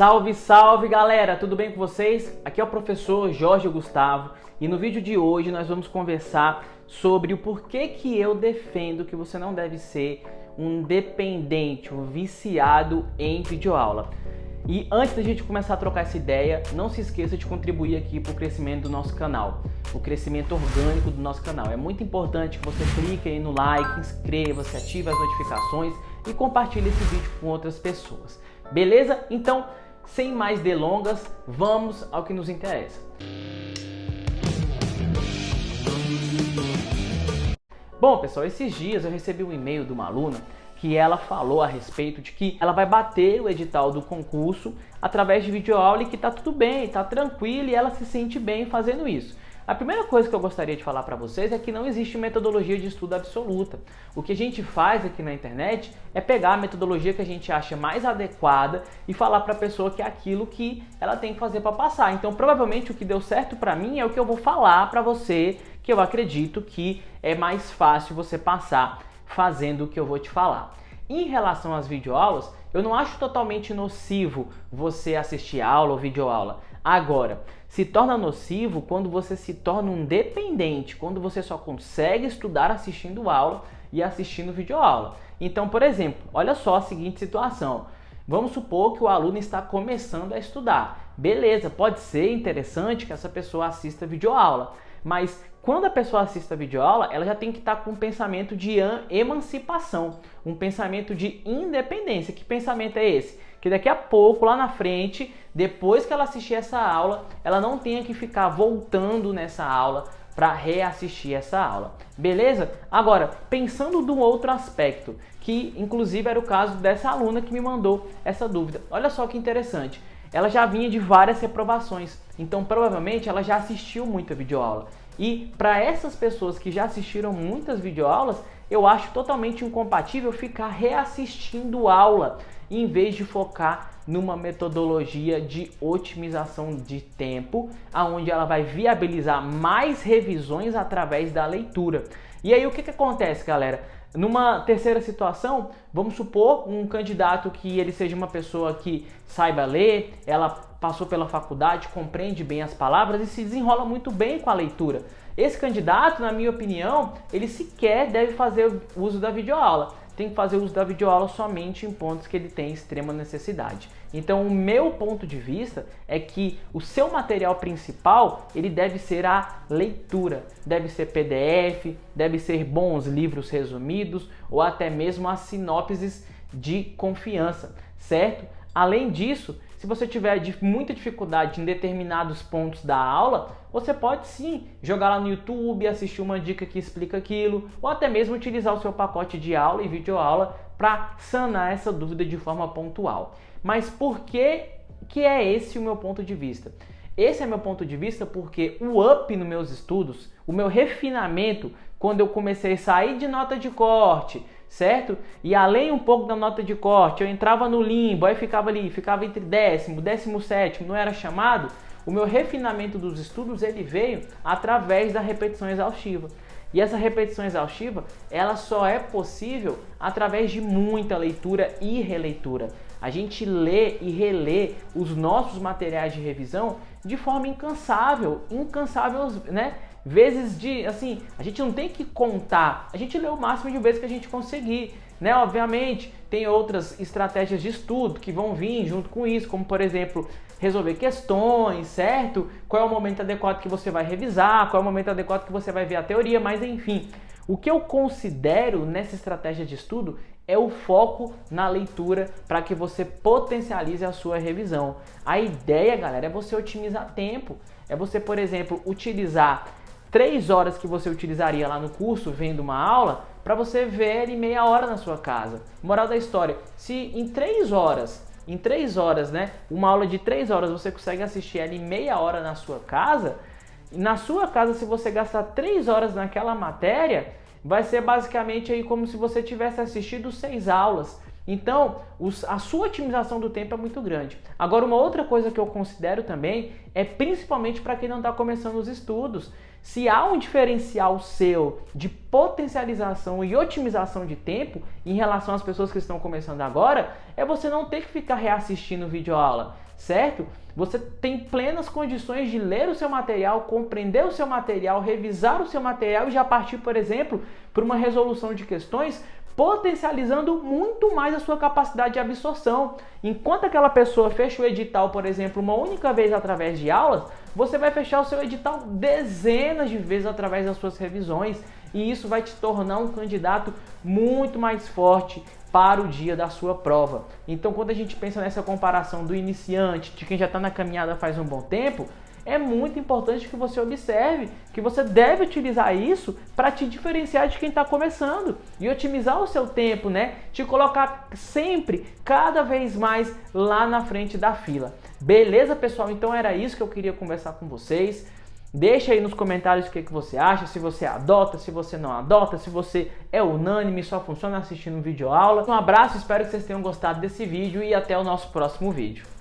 Salve, salve galera, tudo bem com vocês? Aqui é o professor Jorge Gustavo e no vídeo de hoje nós vamos conversar sobre o porquê que eu defendo que você não deve ser um dependente, um viciado em videoaula. E antes da gente começar a trocar essa ideia, não se esqueça de contribuir aqui para o crescimento do nosso canal, o crescimento orgânico do nosso canal. É muito importante que você clique aí no like, inscreva-se, ative as notificações e compartilhe esse vídeo com outras pessoas. Beleza? Então, sem mais delongas, vamos ao que nos interessa. Bom, pessoal, esses dias eu recebi um e-mail de uma aluna que ela falou a respeito de que ela vai bater o edital do concurso através de videoaula e que tá tudo bem, tá tranquilo e ela se sente bem fazendo isso. A primeira coisa que eu gostaria de falar para vocês é que não existe metodologia de estudo absoluta. O que a gente faz aqui na internet é pegar a metodologia que a gente acha mais adequada e falar para a pessoa que é aquilo que ela tem que fazer para passar. Então, provavelmente o que deu certo para mim é o que eu vou falar para você, que eu acredito que é mais fácil você passar fazendo o que eu vou te falar. Em relação às videoaulas, eu não acho totalmente nocivo você assistir aula ou videoaula. Agora, se torna nocivo quando você se torna um dependente, quando você só consegue estudar assistindo aula e assistindo videoaula. Então, por exemplo, olha só a seguinte situação. Vamos supor que o aluno está começando a estudar. Beleza, pode ser interessante que essa pessoa assista videoaula, mas quando a pessoa assiste a videoaula, ela já tem que estar com um pensamento de emancipação, um pensamento de independência. Que pensamento é esse? Que daqui a pouco, lá na frente, depois que ela assistir essa aula, ela não tenha que ficar voltando nessa aula para reassistir essa aula. Beleza? Agora, pensando de um outro aspecto, que inclusive era o caso dessa aluna que me mandou essa dúvida. Olha só que interessante. Ela já vinha de várias reprovações, então provavelmente ela já assistiu muita videoaula. E para essas pessoas que já assistiram muitas videoaulas, eu acho totalmente incompatível ficar reassistindo aula, em vez de focar numa metodologia de otimização de tempo, onde ela vai viabilizar mais revisões através da leitura. E aí o que acontece, galera? Numa terceira situação, vamos supor um candidato que ele seja uma pessoa que saiba ler, ela passou pela faculdade, compreende bem as palavras e se desenrola muito bem com a leitura. Esse candidato, na minha opinião, ele sequer deve fazer uso da videoaula. Tem que fazer uso da videoaula somente em pontos que ele tem extrema necessidade. Então, o meu ponto de vista é que o seu material principal, ele deve ser a leitura. Deve ser PDF, deve ser bons livros resumidos ou até mesmo as sinopses de confiança, certo? Além disso, se você tiver muita dificuldade em determinados pontos da aula, você pode sim jogar lá no YouTube, assistir uma dica que explica aquilo, ou até mesmo utilizar o seu pacote de aula e videoaula para sanar essa dúvida de forma pontual. Mas por que é esse o meu ponto de vista? Esse é meu ponto de vista porque o up nos meus estudos, o meu refinamento, quando eu comecei a sair de nota de corte, certo? E além um pouco da nota de corte, eu entrava no limbo, aí ficava ali, ficava entre 10º, 17º, não era chamado. O meu refinamento dos estudos, ele veio através da repetição exaustiva. E essa repetição exaustiva, ela só é possível através de muita leitura e releitura. A gente lê e relê os nossos materiais de revisão de forma incansável, né? Vezes de, assim, a gente não tem que contar, a gente lê o máximo de vezes que a gente conseguir, né? Obviamente, tem outras estratégias de estudo que vão vir junto com isso, como por exemplo, resolver questões, certo? Qual é o momento adequado que você vai revisar, qual é o momento adequado que você vai ver a teoria, mas enfim, o que eu considero nessa estratégia de estudo é o foco na leitura para que você potencialize a sua revisão. A ideia, galera, é você otimizar tempo, é você, por exemplo, utilizar 3 horas que você utilizaria lá no curso vendo uma aula para você ver em meia hora na sua casa. Moral da história, se em 3 horas, né, uma aula de 3 horas você consegue assistir ela em meia hora na sua casa, se você gastar 3 horas naquela matéria, vai ser basicamente aí como se você tivesse assistido 6 aulas. Então, a sua otimização do tempo é muito grande. Agora, uma outra coisa que eu considero também é principalmente para quem não está começando os estudos. Se há um diferencial seu de potencialização e otimização de tempo em relação às pessoas que estão começando agora, é você não ter que ficar reassistindo videoaula, certo? Você tem plenas condições de ler o seu material, compreender o seu material, revisar o seu material e já partir, por exemplo, para uma resolução de questões, potencializando muito mais a sua capacidade de absorção. Enquanto aquela pessoa fecha o edital, por exemplo, uma única vez através de aulas, você vai fechar o seu edital dezenas de vezes através das suas revisões, e isso vai te tornar um candidato muito mais forte para o dia da sua prova. Então, quando a gente pensa nessa comparação do iniciante, de quem já está na caminhada faz um bom tempo, é muito importante que você observe que você deve utilizar isso para te diferenciar de quem está começando e otimizar o seu tempo, né? Te colocar sempre, cada vez mais lá na frente da fila. Beleza, pessoal? Então era isso que eu queria conversar com vocês. Deixa aí nos comentários o que você acha, se você adota, se você não adota, se você é unânime, só funciona assistindo videoaula. Um abraço, espero que vocês tenham gostado desse vídeo e até o nosso próximo vídeo.